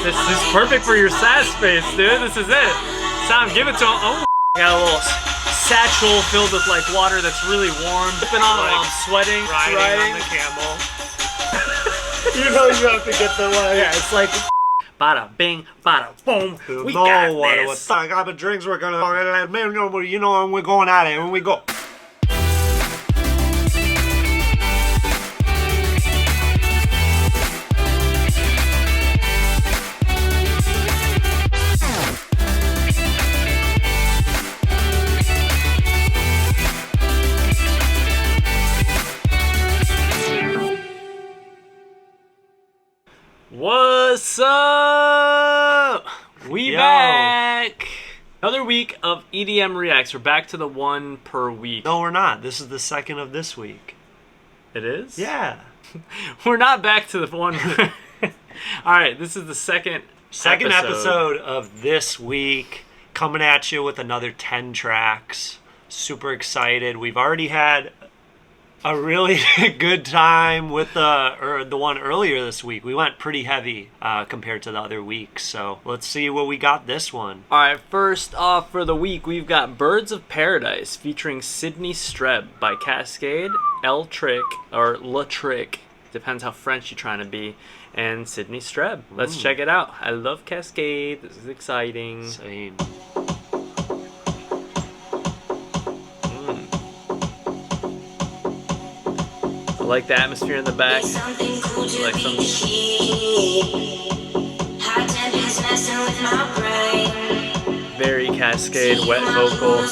This is perfect for your sad space, dude. This is it. Sam, give it to him. Oh, got a little satchel filled with like water that's really warm. Dipping on it while I'm sweating. Riding on the camel. You know you have to get the way. Yeah, it's like bada bing, bada boom. We got this. I got the drinks. We're gonna. You know when we're going at it. When we go. What's up? We back. Another week of EDM Reacts. We're back to the one per week. No, we're not. This is the second of this week. It is? Yeah. We're not back to the one. Alright, this is the second episode of this week. Coming at you with another 10 tracks. Super excited. We've already had a really good time with the one earlier this week. We went pretty heavy compared to the other weeks, so let's see what we got this one. Alright, first off for the week, we've got Birds of Paradise featuring Sydney Streb by Kaskade, L Trick, or Le Trick, depends how French you're trying to be, and Sydney Streb. Let's check it out. I love Kaskade. This is exciting. Same. I like the atmosphere in the back. I like some. Very Kaskade, wet vocal.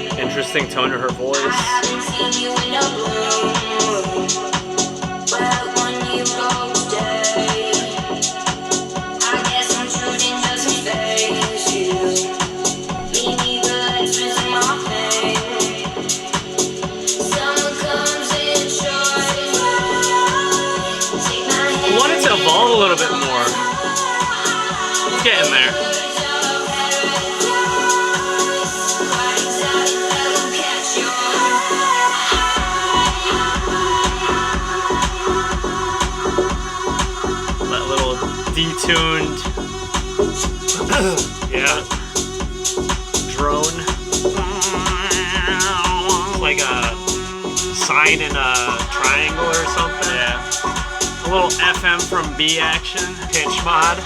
Yeah. Interesting tone to her voice. Evolve a little bit more. It's getting there. That little detuned yeah. Drone. Like a sign in a triangle or something. Yeah. A little FM from B action. Pitch mod.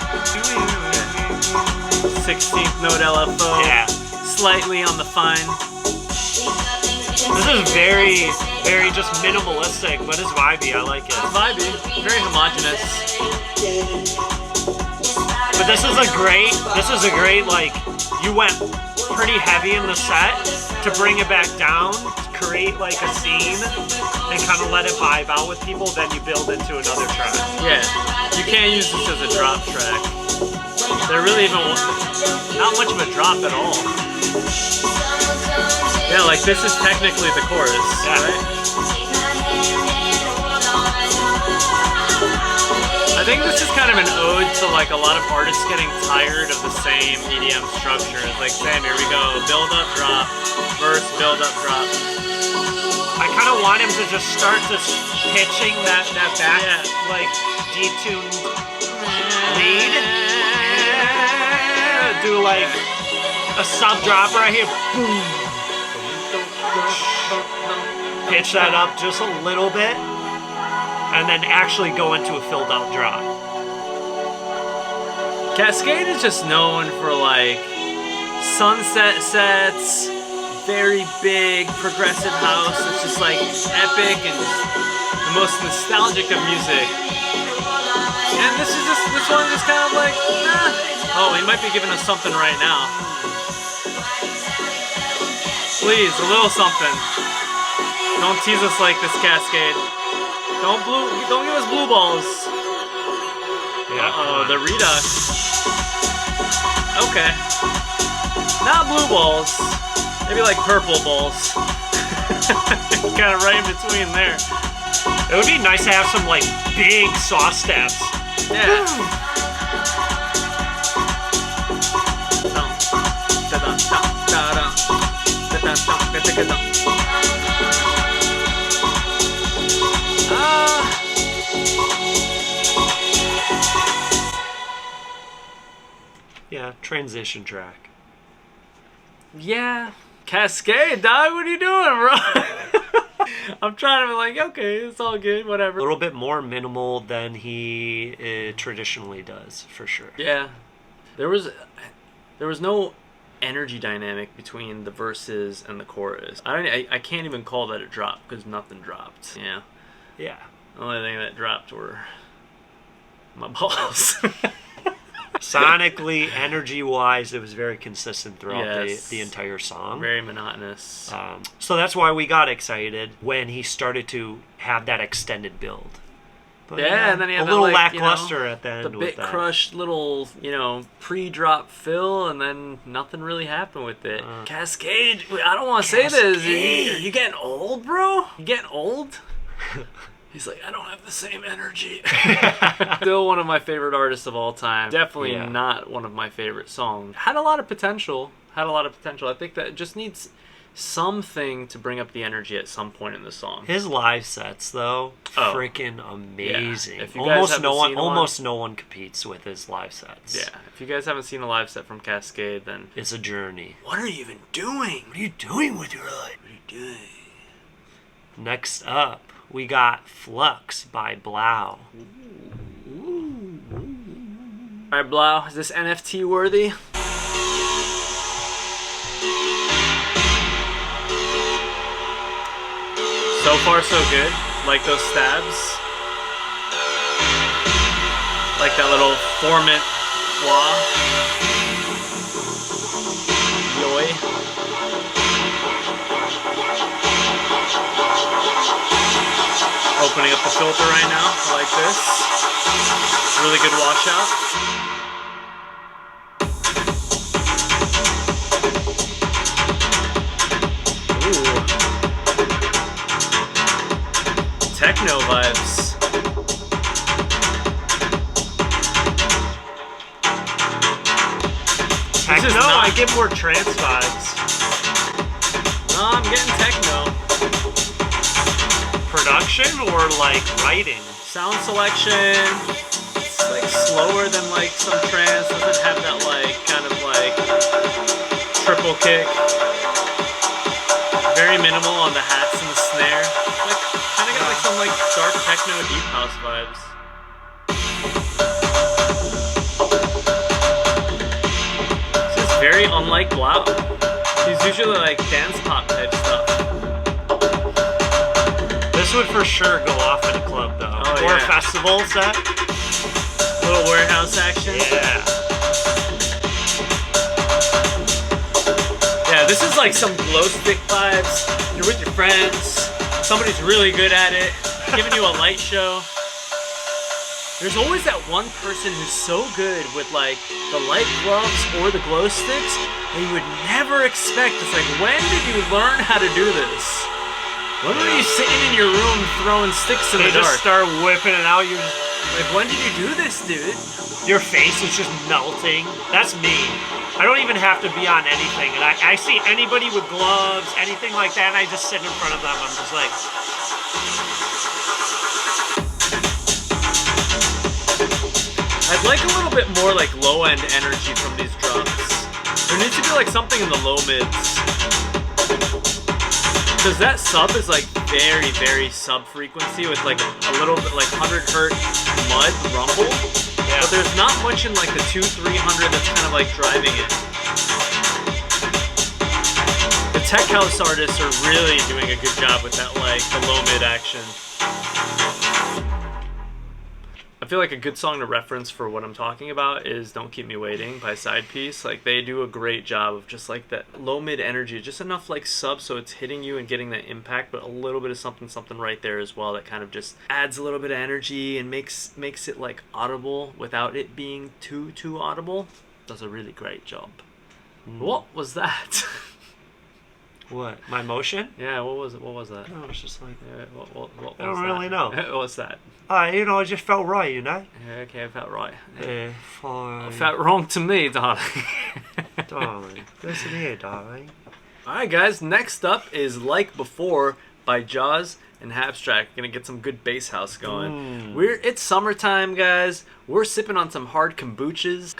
16th note LFO. Yeah. Slightly on the fine. This is very just minimalistic, but it's vibey. I like it. It's vibey. Very homogeneous. But this is a great, like, you went pretty heavy in the set to bring it back down, to create like a scene and kind of let it vibe out with people, then you build into another track. Yeah, you can't use this as a drop track. They're really even not much of a drop at all. Yeah, like this is technically the chorus, right? I think this is kind of an ode to like a lot of artists getting tired of the same EDM structure. It's like, Sam, here we go, build up, drop, verse, build up, drop. I kind of want him to just start this pitching that back, like, detuned lead. Do, like, a sub drop right here. Boom. Pitch that up just a little bit. And then actually go into a filled out drop. Kaskade is just known for, like, sunset sets, very big progressive house. It's just like epic and the most nostalgic of music. And this one just kind of like, oh, he might be giving us something right now. Please, a little something. Don't tease us like this, Kaskade. Don't give us blue balls. Yeah. Uh-oh, the redux. Okay. Not blue balls. Maybe like purple balls. Kind of right in between there. It would be nice to have some like big saw steps. Yeah. transition track. Yeah. Kaskade, dog, what are you doing, bro? I'm trying to be like, okay, it's all good, whatever. A little bit more minimal than he traditionally does, for sure. Yeah. There was no energy dynamic between the verses and the chorus. I can't even call that a drop because nothing dropped. Yeah. Yeah. The only thing that dropped were my balls. Sonically, energy-wise, it was very consistent throughout Yes. the entire song. Very monotonous. So that's why we got excited when he started to have that extended build. But yeah, and then he had a little that, like, lackluster at the end the with bit that. crushed little, pre-drop fill, and then nothing really happened with it. Kaskade, I don't want to say this. You getting old, bro? You getting old? He's like, I don't have the same energy. Still one of my favorite artists of all time. Definitely not one of my favorite songs. Had a lot of potential. I think that it just needs something to bring up the energy at some point in the song. His live sets, though, freaking amazing. Yeah. If you guys almost no one competes with his live sets. Yeah. If you guys haven't seen a live set from Kaskade, then it's a journey. What are you even doing? What are you doing with your life? What are you doing? Next up, we got Flux by Blau. Alright, Blau, is this NFT worthy? So far, so good. Like those stabs. Like that little formant wah. Yoy. Opening up the filter right now, I like this. Really good washout. Ooh. Techno vibes. Techno? I get more trance vibes. No, I'm getting techno. Production or like writing? Sound selection. It's like slower than like some trance. Doesn't have that like kind of like triple kick. Very minimal on the hats and the snare. Like kind of got like some like dark techno deep house vibes. This is very unlike Blau. He's usually like dance pop type stuff. This would for sure go off in a club, though. Oh, or a yeah. festival set. Little warehouse action. Yeah. Yeah, this is like some glow stick vibes. You're with your friends. Somebody's really good at it. Giving you a light show. There's always that one person who's so good with like the light gloves or the glow sticks that you would never expect. It's like, when did you learn how to do this? When were you sitting in your room throwing sticks in the They dark? just start whipping it out. You're just, Like, when did you do this, dude? your face is just melting. That's me. I don't even have to be on anything. And I see anybody with gloves, anything like that, and I just sit in front of them. I'm just like... I'd like a little bit more like low-end energy from these drums. There needs to be like something in the low mids. Because that sub is like very, very sub frequency with like a little bit like 100 hertz mud rumble. Yeah. But there's not much in like the 200-300 that's kind of like driving it. The tech house artists are really doing a good job with that like the low mid action. I feel like a good song to reference for what I'm talking about is Don't Keep Me Waiting by Side Piece. Like, they do a great job of just like that low mid energy, just enough like sub so it's hitting you and getting that impact, but a little bit of something right there as well that kind of just adds a little bit of energy and makes it like audible without it being too audible. Does a really great job. What was that? What? My motion? Yeah, what was it? What was that? No, it's just like... Yeah, what I don't was really that? know. What's that? It just felt right, you know? Yeah, okay, it felt right. Fine. It felt wrong to me, darling. Darling. Listen here, darling. Alright guys, next up is Like Before by Jauz and Habstrakt. Gonna get some good bass house going. It's summertime, guys. We're sipping on some hard kombuchas.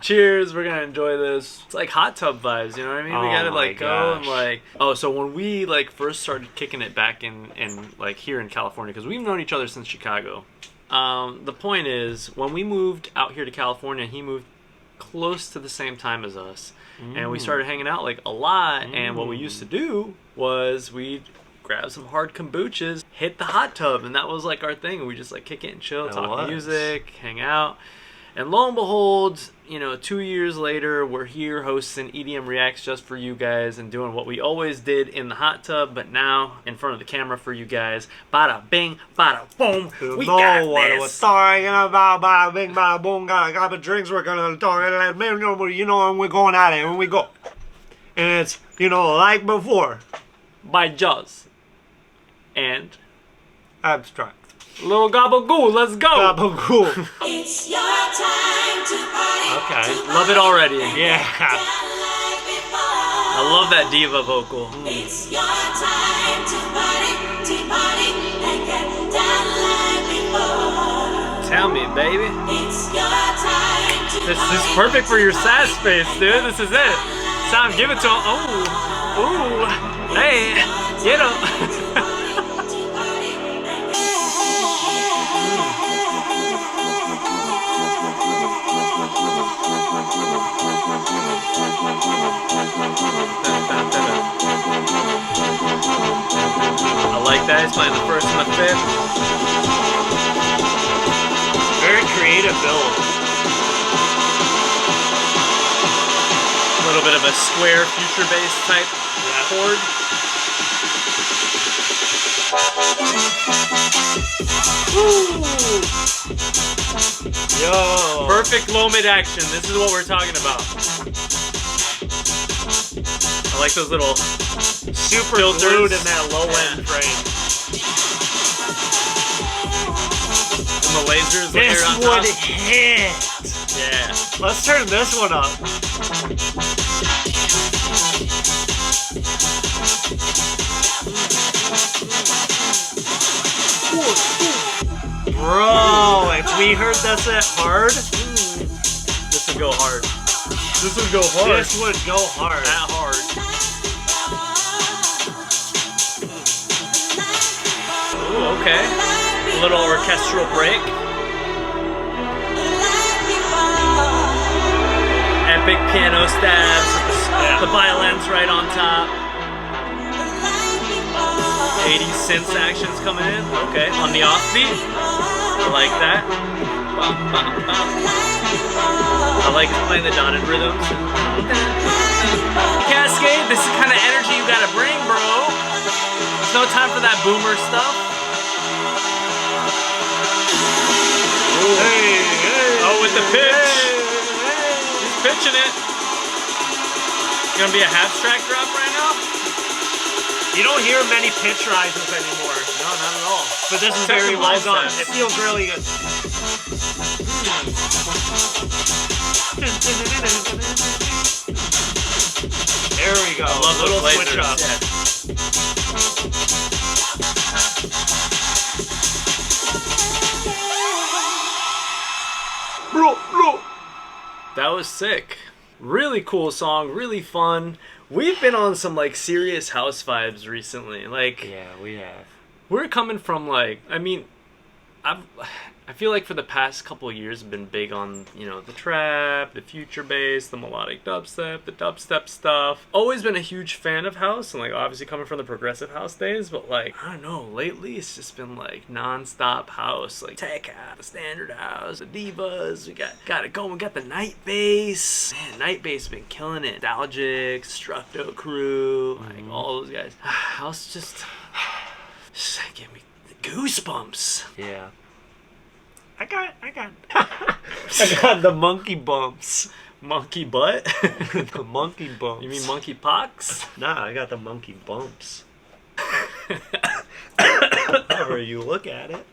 Cheers. We're gonna enjoy this. It's like hot tub vibes, you know what I mean? We gotta like go and like. Oh, so when we like first started kicking it back in like here in California, because we've known each other since Chicago. The point is, when we moved out here to California, he moved close to the same time as us, and we started hanging out like a lot. And what we used to do was we'd grab some hard kombuchas, hit the hot tub, and that was like our thing. We just like kick it and chill, talk music, hang out. And lo and behold, 2 years later, we're here hosting EDM Reacts just for you guys and doing what we always did in the hot tub, but now in front of the camera for you guys. Bada bing, bada boom. We got what this. we're talking about. Bada bing, bada boom. Got a couple of drinks. We're gonna talk. And we're going at it when we go. And it's like before. By Jauz and Habstrakt. Little Gabagoo, let's go. Gabagoo. It's your time to party. Okay, love it already. Yeah. I love that diva vocal. It's your time to party and get down like before. Tell me, baby. It's your time to This is perfect for your sad space, dude. This is it. Sam, give it to him. Ooh, hey, get him. I like that. He's playing the first and the fifth. Very creative build. A little bit of a square future bass type chord. Woo! Yo. Perfect low mid action. This is what we're talking about. I like those little Super filters glued in that low end frame. And the lasers. This on would top. hit. Yeah. Let's turn this one up. Bro, if we heard this at hard, This would go hard. This would go hard. this would go hard. That hard. Ooh, okay. A little orchestral break. Epic piano stabs with the violins right on top. 80s synth actions coming in. Okay, on the offbeat. I like that. Bum, bum, bum. I like playing the dotted rhythms. Kaskade, this is the kind of energy you gotta bring, bro. There's no time for that boomer stuff. Hey, hey, Oh, with the pitch. hey, He's pitching it. It's gonna be a Habstrakt drop right now? You don't hear many pitch rises anymore. No, not at all. But this is Check very the well live done. sets. It feels really good. There we go. I love those Little switch lasers. up. That was sick. Really cool song, really fun. We've been on some like serious house vibes recently. Like Yeah, we have. we're coming from like, I mean, I feel like for the past couple of years I've been big on, the trap, the future bass, the melodic dubstep, the dubstep stuff. Always been a huge fan of house, and like obviously coming from the progressive house days, but like, I don't know, lately it's just been like non-stop house, like tech house, the standard house, the divas, we got it going, we got the night bass. Man, night bass been killing it. DallasK, Structo Crew, like all those guys. House just give me goosebumps. Yeah. I got the monkey bumps. Monkey butt? The monkey bumps. You mean monkey pox? Nah, I got the monkey bumps. However you look at it.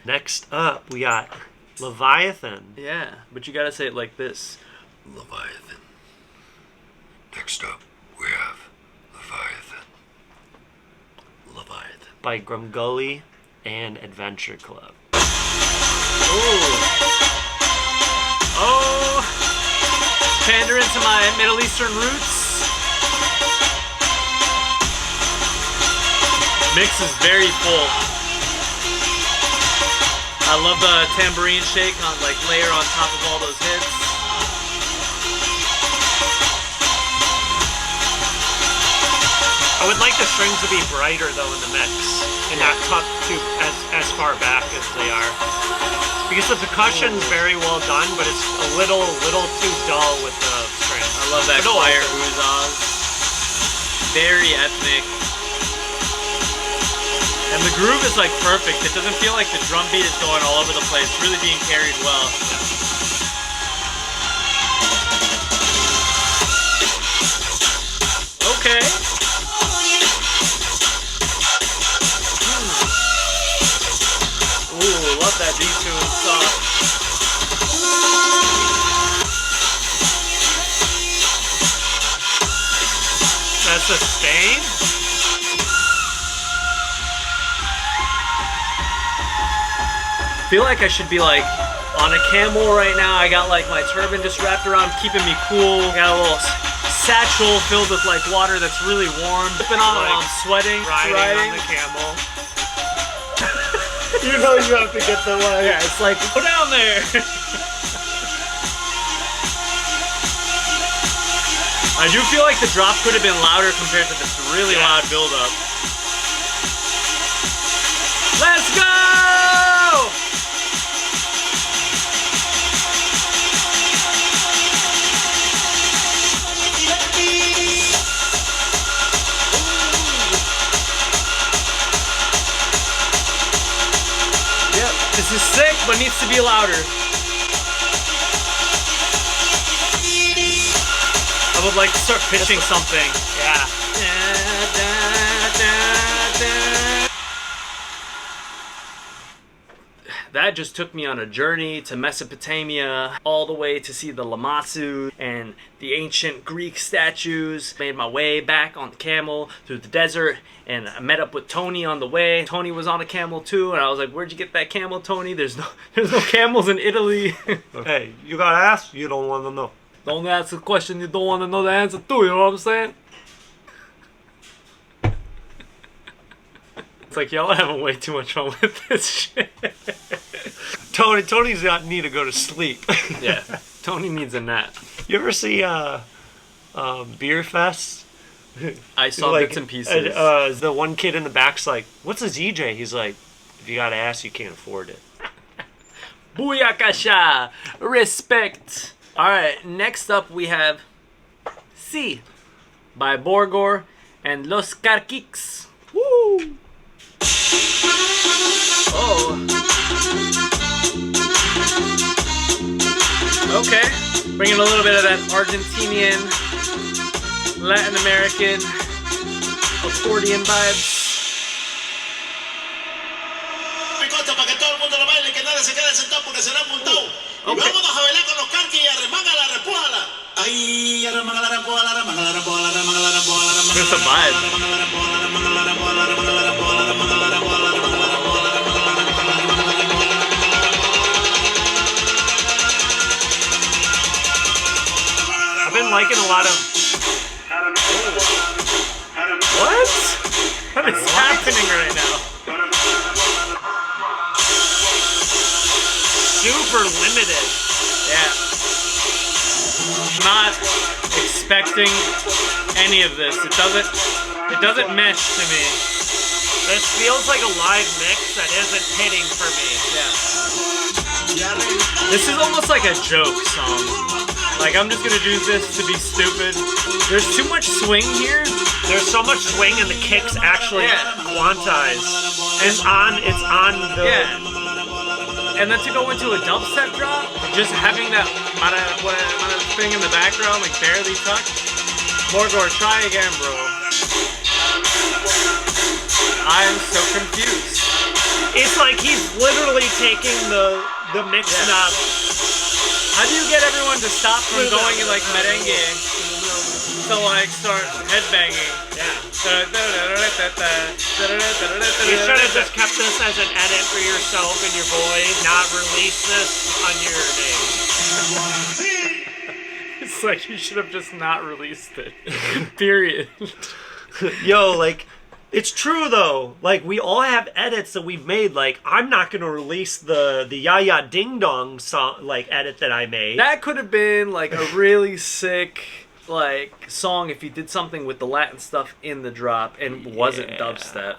Next up, we got Leviathan. Yeah, but you gotta say it like this. Leviathan. Next up, we have Leviathan. by Grumgully and Adventure Club. Ooh. Oh, pandering to my Middle Eastern roots. Mix is very full. I love the tambourine shake on like layer on top of all those hits. I would like the strings to be brighter though in the mix and not tucked too as far back as they are. Because the percussion's very well done, but it's a little too dull with the strings. I love that choir oozaz. Very ethnic. And the groove is like perfect. It doesn't feel like the drum beat is going all over the place. It's really being carried well. Okay. Ooh, love that D-tune soft. That's a stain? I feel like I should be like on a camel right now. I got like my turban just wrapped around, keeping me cool. Got a little satchel filled with like water that's really warm. Dipping on it while I'm sweating. Riding on the camel. You know you have to get the way. Yeah, it's like, go down there. I do feel like the drop could have been louder compared to this really loud build-up. Let's go! This is sick, but needs to be louder. I would like to start pitching something. Yeah. That just took me on a journey to Mesopotamia, all the way to see the Lamassu and the ancient Greek statues. Made my way back on the camel through the desert, and I met up with Tony on the way. Tony was on a camel too, and I was like, "Where'd you get that camel, Tony? There's no camels in Italy." Hey, you gotta ask, you don't want to know. Don't ask a question you don't want to know the answer to, you know what I'm saying? It's like, y'all are having way too much fun with this shit. Tony's not need to go to sleep. Yeah, Tony needs a nap. You ever see Beer Fest? I saw like, bits and pieces. The one kid in the back's like, "What's a ZJ?" He's like, "If you gotta ask, you can't afford it." Booyakasha! Respect! Alright, next up we have C by Borgore and Los Karkiks. Woo! Oh. Okay. Bringing a little bit of that Argentinian, Latin American accordion vibes. Para que todo el mundo lo baile, que nadie se quede sentado porque será montado. Okay. Vámonos a bailar con los Karkik y arremángala, repújala. Ay, arremángala, repújala, arremángala, repújala, arremángala, repújala, arremángala. There's a vibe. I've been liking a lot of. What? What is happening right now? Super limited. Yeah. Not expecting any of this. It doesn't mesh to me. This feels like a live mix that isn't hitting for me. Yeah. This is almost like a joke song. Like, I'm just gonna do this to be stupid. There's too much swing here. There's so much swing and the kicks actually quantize. It's on the. Yeah. And then to go into a dubstep drop, just having that thing in the background, like barely tucked. Borgore, try again, bro. I'm so confused. It's like he's literally taking the mix knob. How do you get everyone to stop from going in like merengue to like start headbanging? Yeah. You should have just kept this as an edit for yourself and your boy, not release this on your name. It's like you should have just not released it. Period. Yo, like, it's true though. Like, we all have edits that we've made. Like, I'm not gonna release the Ya Ya Ding Dong song, like, edit that I made. That could have been like a really sick like song if you did something with the Latin stuff in the drop and wasn't dubstep.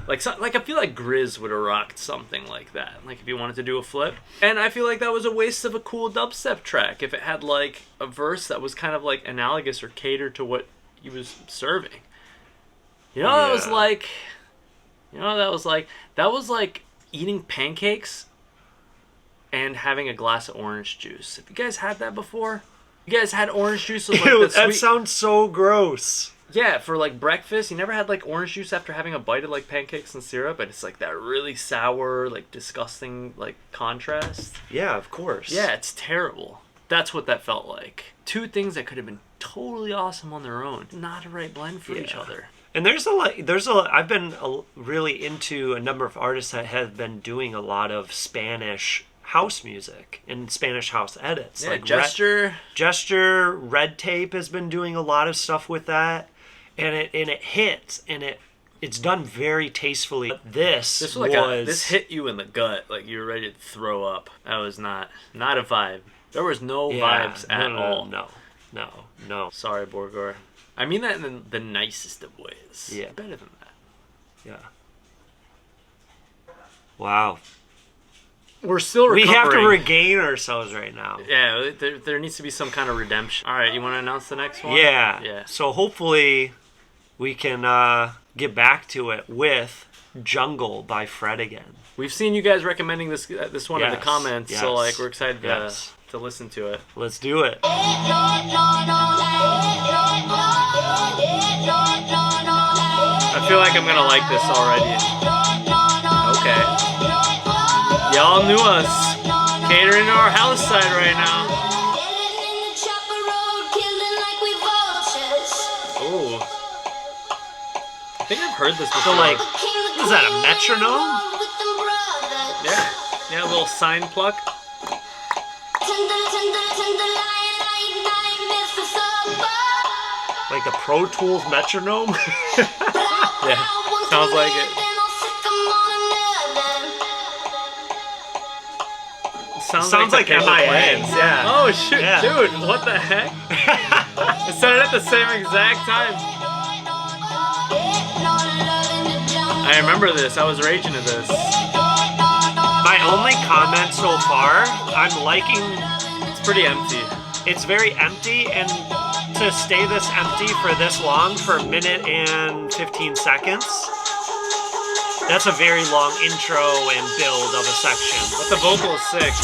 Like I feel like Grizz would have rocked something like that. Like if you wanted to do a flip. And I feel like that was a waste of a cool dubstep track if it had like a verse that was kind of like analogous or catered to what he was serving. You know, that was like, that was like eating pancakes and having a glass of orange juice. Have you guys had that before? You guys had orange juice with like Ew, the that sweet... sounds so gross. Yeah, for like breakfast. You never had like orange juice after having a bite of like pancakes and syrup, and it's like that really sour, like disgusting like contrast. Yeah, of course. Yeah, it's terrible. That's what that felt like. Two things that could have been totally awesome on their own. Not a right blend for each other. And I've been really into a number of artists that have been doing a lot of Spanish house music and Spanish house edits. Yeah, like Gesture. Red Tape has been doing a lot of stuff with that, and it hits, and it's done very tastefully. This hit you in the gut, like you were ready to throw up. That was not a vibe. There was no vibes at all. No. Sorry, Borgore. I mean that in the nicest of ways. Yeah. Better than that. Yeah. Wow. We're still recovering. We have to regain ourselves right now. Yeah, there needs to be some kind of redemption. All right, you want to announce the next one? Yeah. So hopefully we can get back to it with Jungle by Frnd again. We've seen you guys recommending this one in the comments, so like we're excited to listen to it. Let's do it. I feel like I'm gonna like this already. Okay. Y'all knew us. Catering to our house side right now. Ooh. I think I've heard this before. So like, is that a metronome? Yeah, a little sign pluck. Like the Pro Tools metronome? Yeah, sounds like it. Sounds like MIA. Yeah. Oh shoot, yeah. Dude, what the heck? I said it at the same exact time. I remember this. I was raging at this. My only comment so far, I'm liking. It's pretty empty. It's very empty, and to stay this empty for this long, for a minute and 15 seconds, that's a very long intro and build of a section. But the vocal is sick.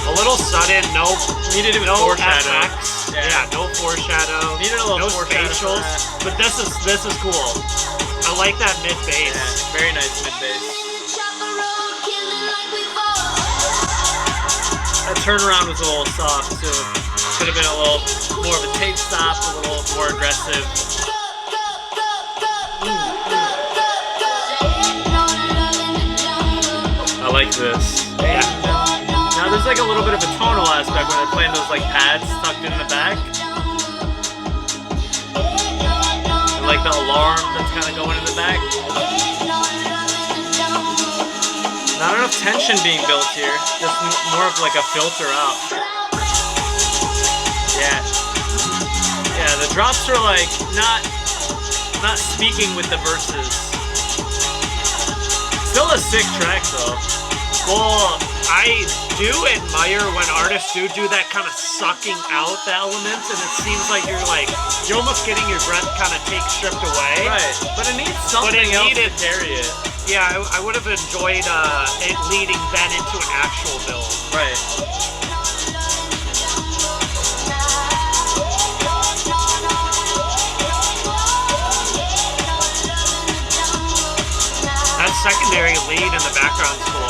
A little sudden, Needed a no foreshadow. FX, no foreshadow, Needed a little no foreshadow spatials, but this is cool. I like that mid bass. Yeah, very nice mid bass. That turnaround was a little soft too. Could have been a little more of a tape stop, a little more aggressive. I like this. Yeah. Now there's like a little bit of a tonal aspect when they're playing those like pads tucked in the back. And like the alarm that's kind of going in the back. Not enough tension being built here. Just more of like a filter out. Yeah. Yeah, the drops are like not speaking with the verses. Still a sick track though. Well, I do admire when artists do that kind of sucking out the elements, and it seems like you're almost getting your breath kind of stripped away. Right, but it needs something else to carry it. Yeah, I would have enjoyed it leading then into an actual build. Right. That secondary lead in the background's cool.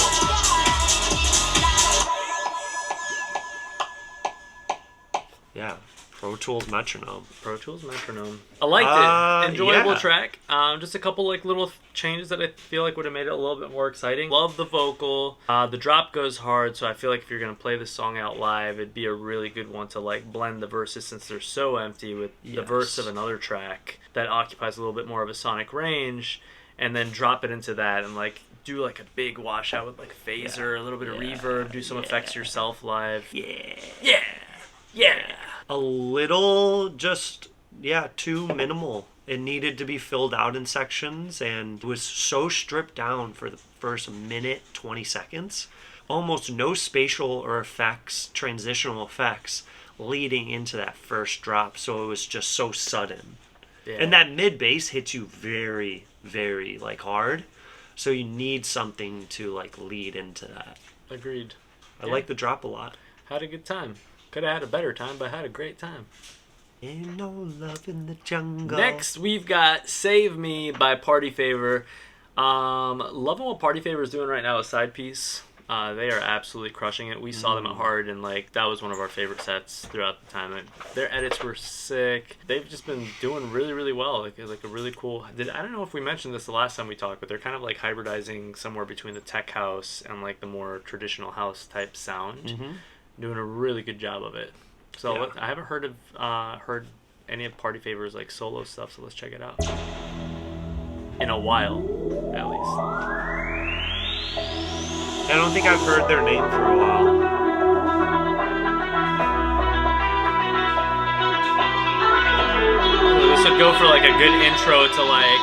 Yeah, Pro Tools metronome. Pro Tools metronome. I liked it. Enjoyable yeah. track. Just a couple like little changes that I feel like would have made it a little bit more exciting. Love the vocal. The drop goes hard, so I feel like if you're gonna play this song out live, it'd be a really good one to like blend the verses since they're so empty with the verse of another track that occupies a little bit more of a sonic range, and then drop it into that and like do like a big washout with like phaser, a little bit of reverb, do some effects yourself live. Yeah. A little just, too minimal. It needed to be filled out in sections and was so stripped down for the first minute, 20 seconds. Almost no spatial or effects, transitional effects leading into that first drop. So it was just so sudden. Yeah. And that mid bass hits you very, very like hard. So you need something to like lead into that. Agreed. I like the drop a lot. Had a good time. Could have had a better time, but had a great time. Ain't no love in the jungle. Next, we've got Save Me by Party Favor. Loving what Party Favor is doing right now with Side Piece. They are absolutely crushing it. We saw them at Hard, and like that was one of our favorite sets throughout the time. Their edits were sick. They've just been doing really, really well. Like a really cool. I don't know if we mentioned this the last time we talked, but they're kind of like hybridizing somewhere between the tech house and like the more traditional house type sound. Mm-hmm. Doing a really good job of it. So I haven't heard any of Party Favor's like solo stuff. So let's check it out. In a while, at least. I don't think I've heard their name for a while. This would go for like a good intro to like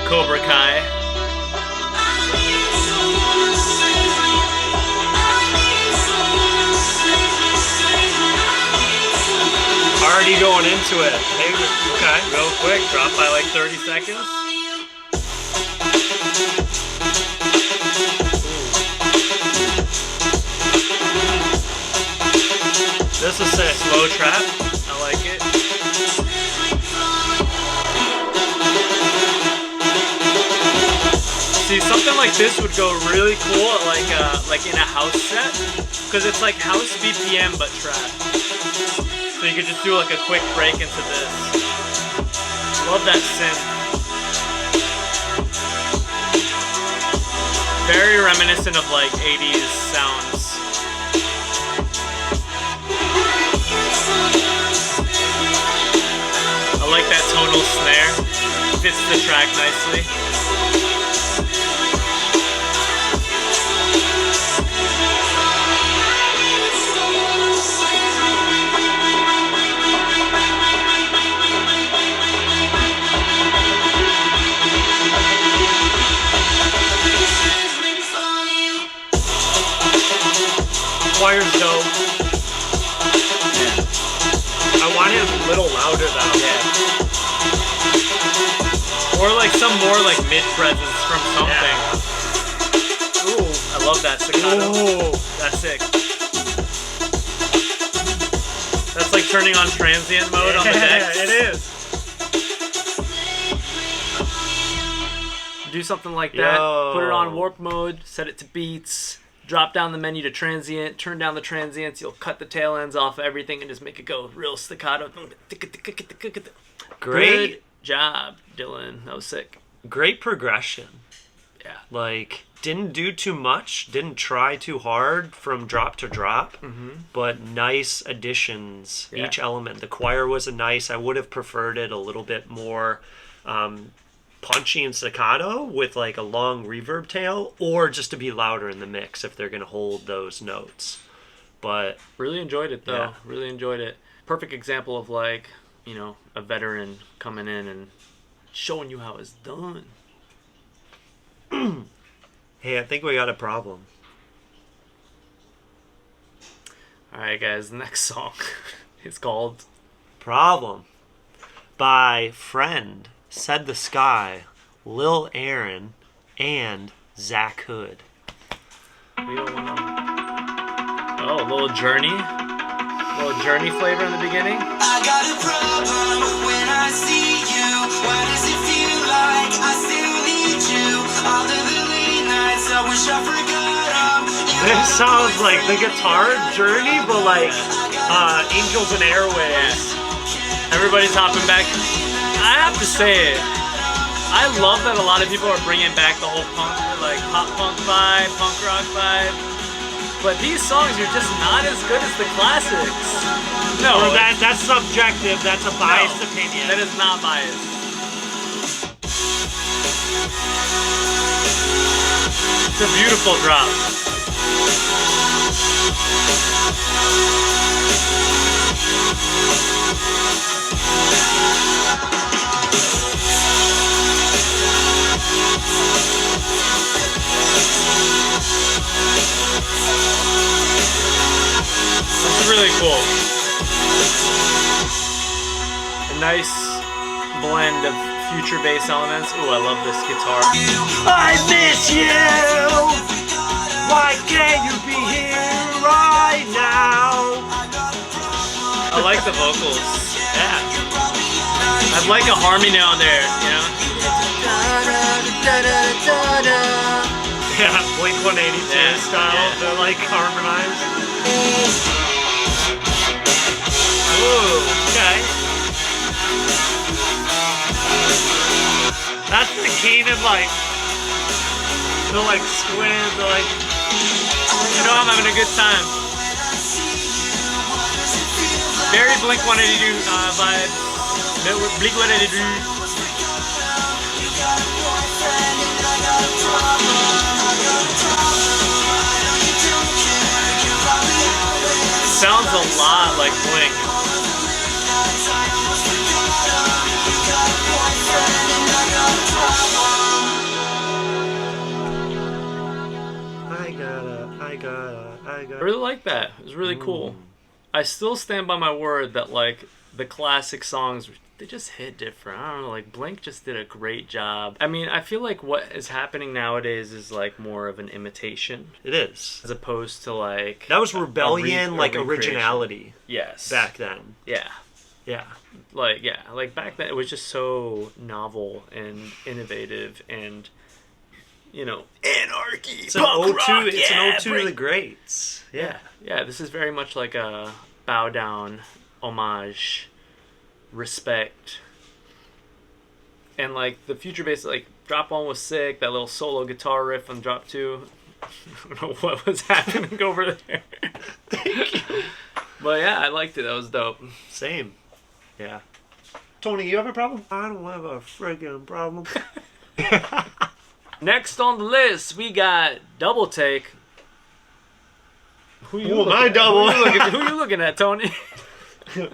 Cobra Kai. Already going into it. Hey, okay. Real quick, drop by like 30 seconds. This is sick. Slow trap. I like it. See, something like this would go really cool at like in a house set, because it's like house BPM but trap. So you could just do like a quick break into this. Love that synth. Very reminiscent of like 80s sounds. I like that tonal snare. Fits the track nicely. Choir's dope. I want it a little louder though. Yeah. Or like some more like mid presence from something. Yeah. Ooh, I love that staccato. Ooh. That's sick. That's like turning on transient mode on the decks. It is. Do something like that. Put it on warp mode. Set it to beats. Drop down the menu to transient, turn down the transients, you'll cut the tail ends off of everything and just make it go real staccato. Great Good job, Dylan. That was sick. Great progression. Yeah. Like, didn't do too much, didn't try too hard from drop to drop, but nice additions, each element. The choir was nice. I would have preferred it a little bit more punchy and staccato with like a long reverb tail, or just to be louder in the mix if they're going to hold those notes. But really enjoyed it though. Really enjoyed it. Perfect example of like, you know, a veteran coming in and showing you how it's done. Hey, I think we got a problem. Alright guys, the next song is called Problem by Frnd, Said the Sky, Lil Aaron, and Zach Hood. We don't know. Oh, a little Journey. A little Journey flavor in the beginning. I got a problem when I see you. Why does it feel like I still need you? All of the late nights, I wish I forgot them. This sounds like the guitar Journey, but like Angels and Airwaves. Everybody's hopping back. I have to say, I love that a lot of people are bringing back the whole punk, like pop punk vibe, punk rock vibe. But these songs are just not as good as the classics. No, Or that's subjective. That's a biased opinion. that is not biased. It's a beautiful drop. It's really cool. A nice blend of future bass elements. Ooh, I love this guitar. I miss you. Why can't you be here right now? I like the vocals. Yeah. I'd like a harmony on there, you know? Yeah, Blink 182 Yeah, style. yeah. They're like harmonized. Ooh. Okay. That's the Kenan, like, the like squid, the like. You know I'm having a good time. Very Blink 182 vibe. Blink 182. Sounds a lot like Blink. I really like that. It was really cool. I still stand by my word that like the classic songs, they just hit different. I don't know, like Blink just did a great job. I mean, I feel like what is happening nowadays is like more of an imitation It is. as opposed to like That was rebellion, a like recreation. originality Yes. back then. Yeah. Yeah. Like back then it was just so novel and innovative and you know, anarchy. It's an punk ode rock, to. It's yeah, an ode to break- the greats. Yeah, yeah. This is very much like a bow down, homage, respect, and like the future bass. Like drop one was sick. That little solo guitar riff on drop two. I don't know what was happening over there. Thank you. But yeah, I liked it. That was dope. Same. Yeah. Tony, you have a problem? I don't have a friggin' problem. Next on the list, we got Double Take. Who Who am I double? Who you looking at, Tony? I'm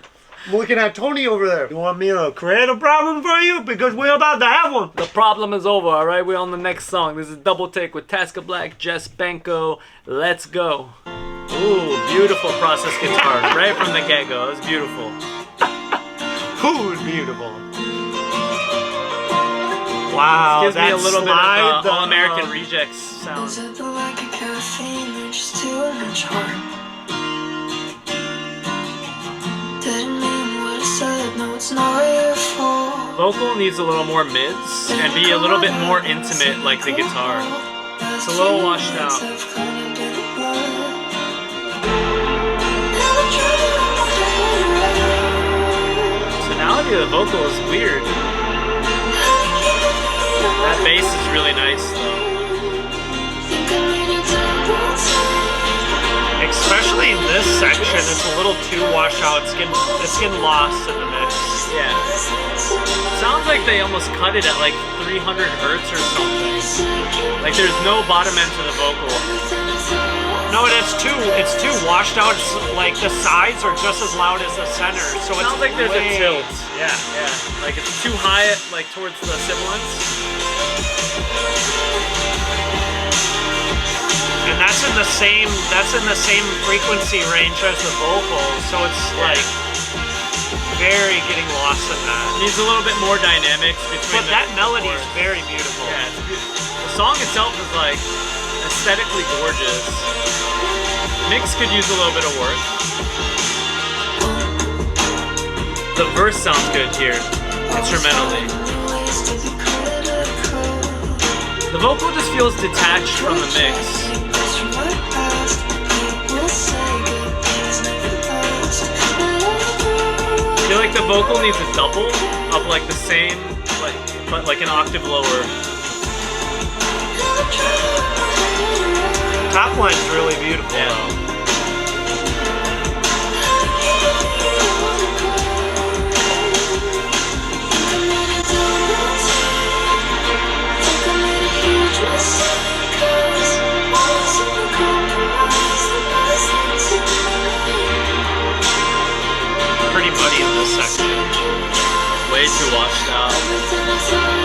looking at Tony over there. You want me to create a problem for you? Because we're about to have one. The problem is over, alright? We're on the next song. This is Double Take with Taska Black, Jess, Benko. Let's go. Ooh, beautiful process guitar. Right from the get-go. That's beautiful. Who's beautiful? Wow, Gives me a that little bit slide, of the- All-American Rejects sound. Is it the lack of caffeine or just too much heart? Didn't mean what I said, no, it's not your fault. Vocal needs a little more mids and be a little bit more intimate like the guitar. It's a little washed out. Tonality of the vocal is weird. That bass is really nice though. Especially in this section, it's a little too washed out. It's getting lost in the mix. Yeah. Sounds like they almost cut it at like 300 hertz or something. Like there's no bottom end to the vocal. No, it's too washed out. It's like the sides are just as loud as the center. So it Sounds like there's a tilt. Yeah. Yeah. Like it's too high like towards the sibilants. And that's in the same frequency range as the vocals. So it's like very getting lost in that. Needs a little bit more dynamics between But that melody is chords. very beautiful. Yeah, it's beautiful. The song itself is like aesthetically gorgeous. Mix could use a little bit of work. The verse sounds good here, instrumentally. The vocal just feels detached from the mix. feel like the vocal needs a double of like the same, like, but like an octave lower. Top line's really beautiful Yeah. though. Pretty muddy in this section. Way too washed out.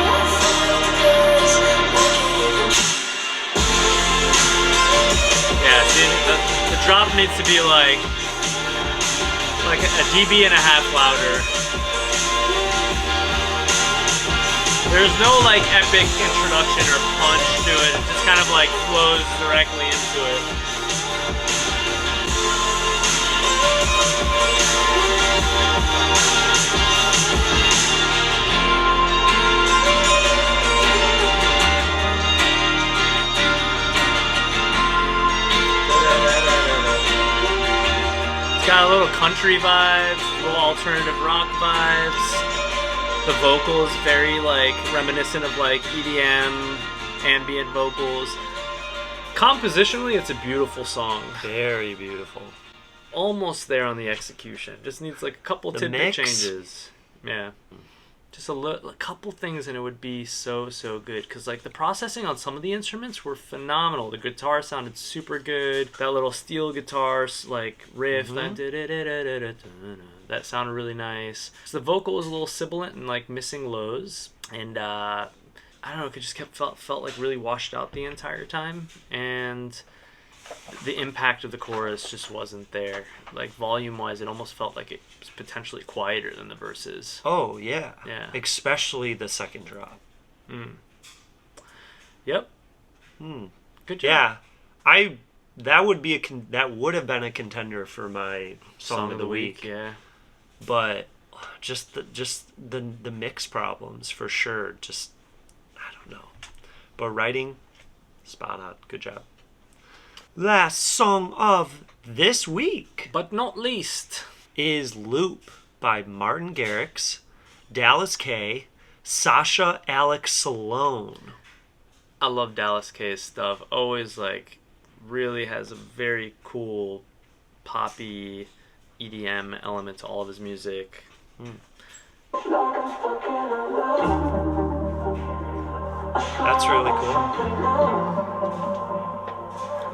Yeah, see, the drop needs to be like a dB and a half louder. There's no like epic introduction or punch to it. It just kind of like flows directly into it. It's got a little country vibes, a little alternative rock vibes. The vocal is very like reminiscent of like EDM, ambient vocals. Compositionally, it's a beautiful song. Very beautiful. Almost there on the execution. Just needs like a couple The tidbit mix? changes. Yeah. Just a couple things and it would be so good. Because like the processing on some of the instruments were phenomenal. The guitar sounded super good. That little steel guitar like riff, that sounded really nice. So the vocal was a little sibilant and like missing lows. And I don't know, it just felt like really washed out the entire time. And the impact of the chorus just wasn't there. Like volume wise, it almost felt like it was potentially quieter than the verses. Oh yeah. Yeah. Especially the second drop. Yep. Good job. Yeah. That would have been a contender for my song of the week. Yeah. But just the mix problems for sure. Just I don't know. But writing, spot on. Good job. Last song of this week But not least. is Loop by Martin Garrix, DallasK, Sasha, Alex, Sloan. I love DallasK's stuff. Always like really has a very cool poppy EDM element to all of his music. That's really cool.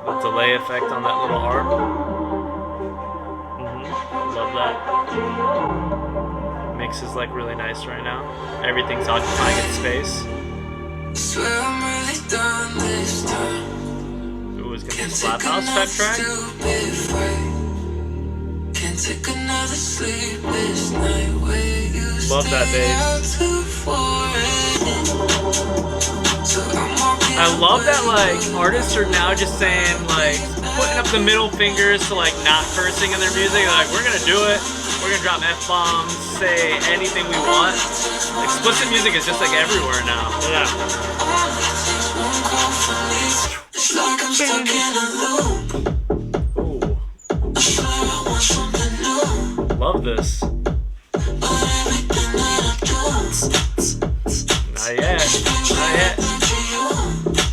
The delay effect on that little harp. Love that. Mix is like really nice right now. Everything's occupying its space. Swear I'm really done this time. Ooh, it's gonna be a slap house type track. Can't take another sleepless night where you Love that bass. I love that like artists are now just saying like putting up the middle fingers to like not cursing in their music. They're like, we're gonna do it. We're gonna drop F-bombs, say anything we want. Explicit music is just like everywhere now. Yeah. It's like I'm stuck in a loop. Ooh, I swear I want something new. love this. But everything that I do, Not yet. Not yet.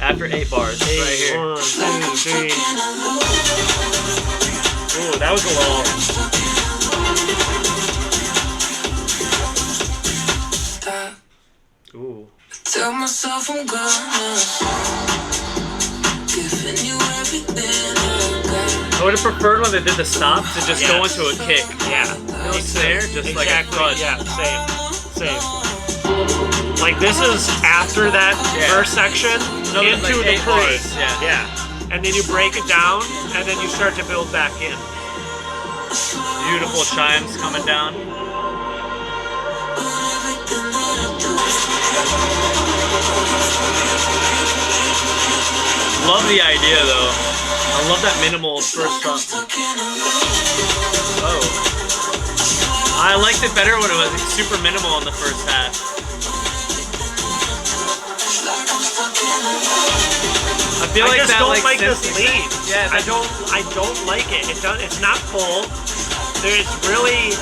After 8 bars, right here. 1, 2, 3. Ooh, that was a lull. Ooh. tell myself I'm gonna giving you everything I got. I would have preferred when they did the stop to just go into a kick. Yeah. No snare, just like a thud. Yeah, same. Like this is after that verse section Another, into like, the 8 chorus. bars, yeah. And then you break it down and then you start to build back in. Beautiful chimes coming down. Love the idea though. I love that minimal first drop. Oh. I liked it better when it was super minimal in the first half. I feel I like just that don't like like this synthy lead. thing- Yeah, I don't like it. It's not full. There's really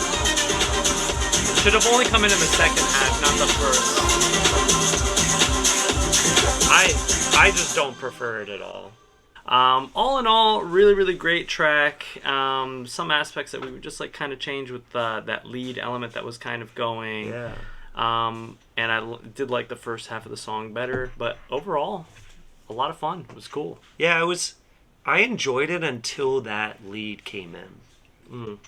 should have only come in the second half, not the first. I just don't prefer it at all. All in all, really great track. Some aspects that we would just like kind of change with that lead element that was kind of going. Yeah. And I did like the first half of the song better, but overall, a lot of fun. It was cool. Yeah, it was. I enjoyed it until that lead came in.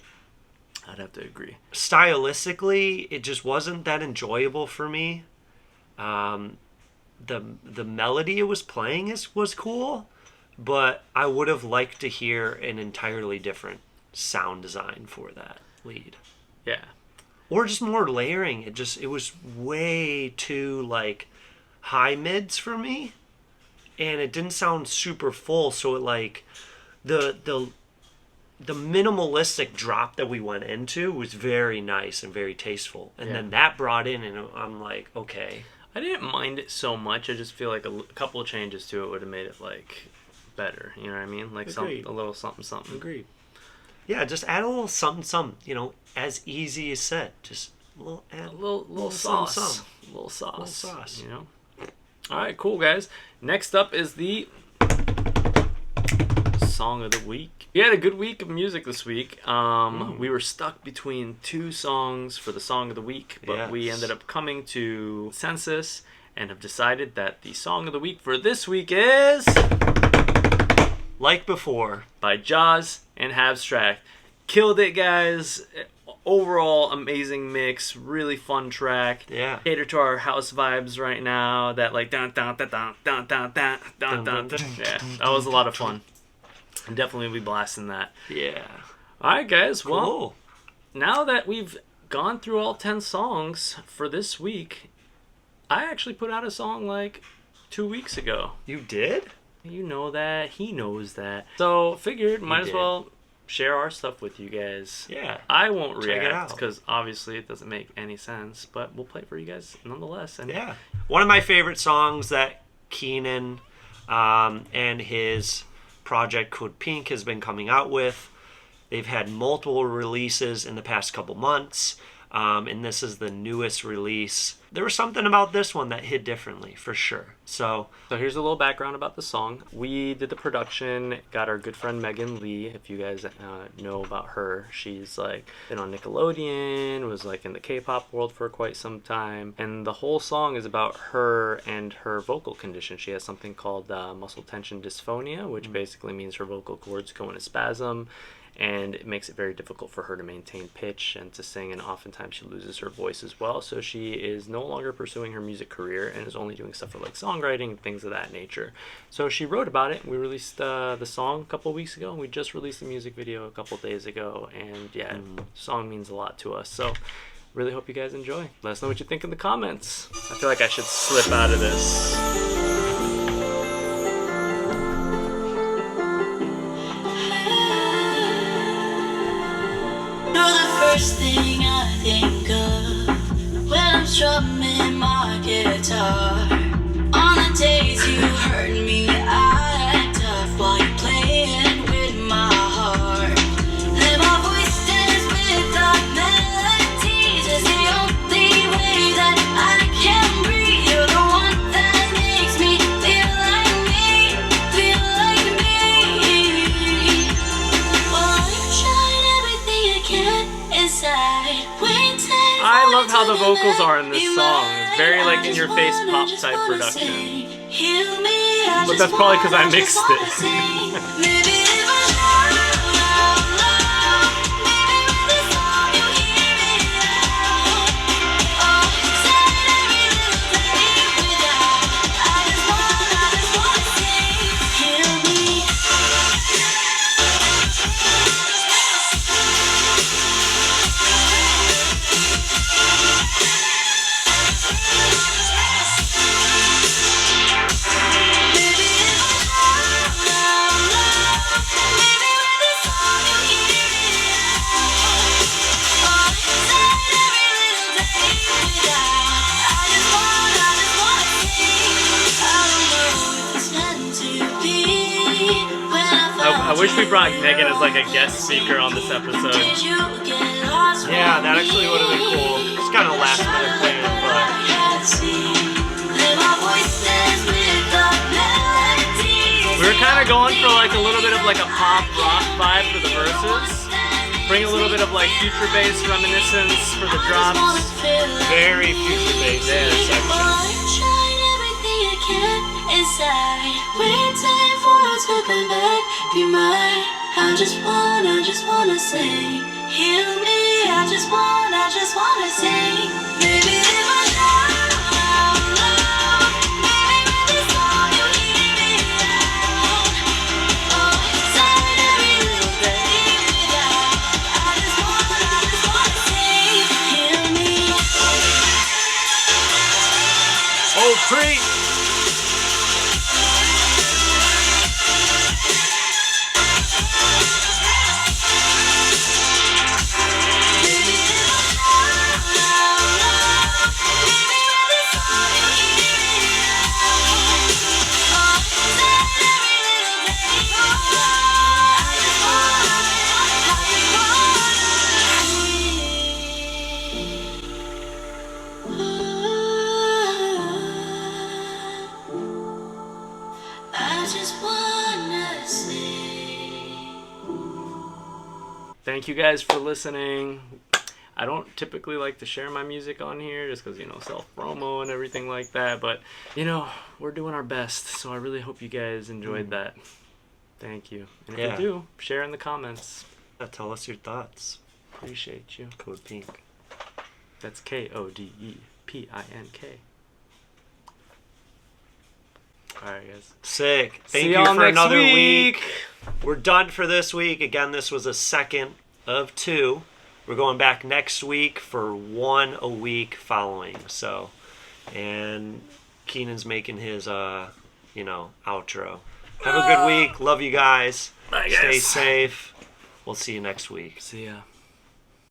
I'd have to agree. Stylistically, it just wasn't that enjoyable for me. The melody it was playing was cool, but I would have liked to hear an entirely different sound design for that lead. Yeah. Or just more layering. It was way too like high mids for me, and it didn't sound super full. So it like the minimalistic drop that we went into was very nice and very tasteful, and then that brought in, and I'm like, okay. I didn't mind it so much. I just feel like a couple of changes to it would have made it like better. You know what I mean? Like a little something. Agreed. Yeah, just add a little something. As easy as said, just a little sauce. Something. Little sauce. You know. All right, cool guys. Next up is the song of the week. We had a good week of music this week. We were stuck between two songs for the song of the week, but we ended up coming to consensus and have decided that the song of the week for this week is Like Before by Jauz and Habstrakt. Killed it, guys. Overall amazing mix, really fun track. Yeah. Cater to our house vibes right now. That like dun dun dun dun dun dun dun dun dun. Yeah, that was a lot of fun. Definitely be blasting that. Yeah. All right, guys. Cool. Well, now that we've gone through all 10 songs for this week, I actually put out a song like 2 weeks ago. You did? You know that. He knows that. So figured might as well share our stuff with you guys. Yeah. I won't Check it react out. because obviously it doesn't make any sense, but we'll play it for you guys nonetheless. And Yeah. One of my favorite songs that Kenan and his project Code Pink has been coming out with. They've had multiple releases in the past couple months, and this is the newest release. There was something about this one that hit differently, for sure. So here's a little background about the song. We did the production, got our good friend Megan Lee, if you guys know about her. She's like been on Nickelodeon, was like in the K-pop world for quite some time, and the whole song is about her and her vocal condition. She has something called muscle tension dysphonia, which basically means her vocal cords go into spasm, and it makes it very difficult for her to maintain pitch and to sing, and oftentimes she loses her voice as well. So she is no longer pursuing her music career and is only doing stuff for like songwriting and things of that nature. So she wrote about it. We released the song a couple weeks ago, and we just released the music video a couple days ago, and the song means a lot to us. So really hope you guys enjoy. Let us know what you think in the comments. I feel like I should slip out of this. First thing I think of when I'm strumming my guitar. On the days you hurt me, I act tough while you're playing with my heart. Let my voice dance without melodies. It's the only way that I can breathe. You're the one that makes me feel like me, feel like me. Well, you're trying everything you can. I love how the vocals are in this song. It's very like in your face pop type production. But that's probably because I mixed it. wish we brought Megan as like a guest speaker on this episode. Yeah, that actually would have been cool. It's kind of last minute plan, but we were kind of going for like a little bit of like a pop rock vibe for the verses. Bring a little bit of like future bass reminiscence for the drops. very future based in this section. Inside, waiting for us to come back. Be mine. I just wanna say, heal me. I just wanna say, baby, live my love. Baby, with this song you hear me out. Oh, inside every little thing that I just wanna say, heal me. Oh, free! Thank you guys for listening. I don't typically like to share my music on here just because, self-promo and everything like that. But, we're doing our best. So I really hope you guys enjoyed that. Thank you. And if you do, share in the comments. Tell us your thoughts. Appreciate you. Code Pink. That's KODEPINK. Alright, guys. Sick. Thank See you y'all for next another week. week. We're done for this week. Again, this was a second of 2. We're going back next week for 1 a week following. So, and Kenan's making his, outro. Have a good week. Love you guys. Bye, guys. Stay safe. We'll see you next week. See ya.